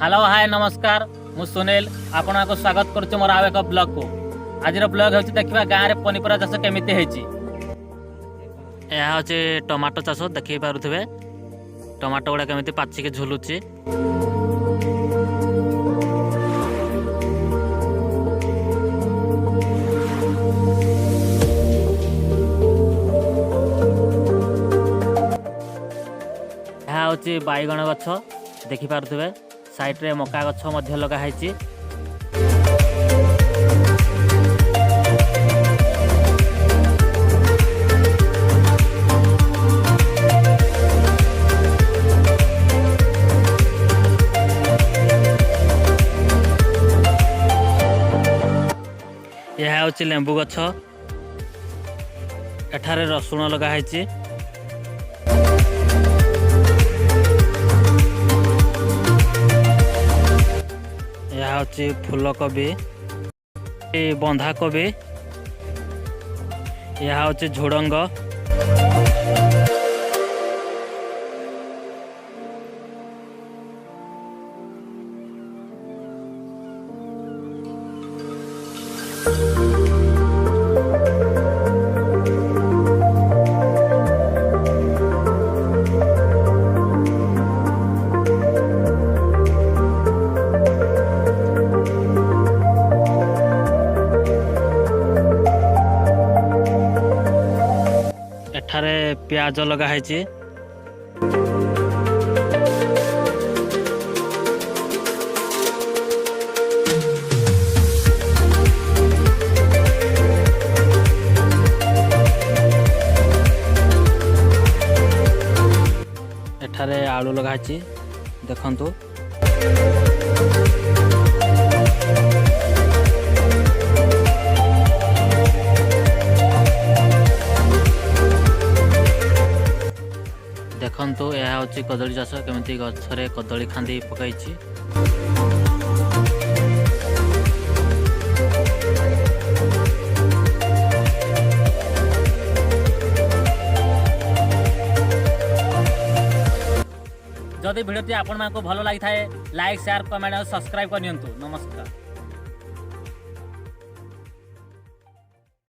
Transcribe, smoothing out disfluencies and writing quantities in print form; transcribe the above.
Hello hi नमस्कार मु सुनील आपण को स्वागत करुच्चे मोर आउ एक ब्लॉग को। आज ब्लॉग हो देखा गाँव में पनीपरिया चाष केमी यह हूँ टमाटो चाष देखी पारे टमाटो गुड़ा केमी पाचिके झुलुची। यह हूँ बैगण गछ देखी पारे साइड मका गछ लगाई। यह हूँ लेंबू गछ एठारे रसुण लगाई। यह हूँ फूलकोबी बंधाकोबी यह हूँ झुड़ंग एठारे प्याज लगाई। एठारे आलू लगाई देखंतु। देखंतु यह हूँ कदली चाष केमी गछरे कदली खांदी पकई। जदि भिडियोटी आपण मानक भल लगी थाए लाइक शेयर कमेंट और सब्सक्राइब करनियंतु। नमस्कार।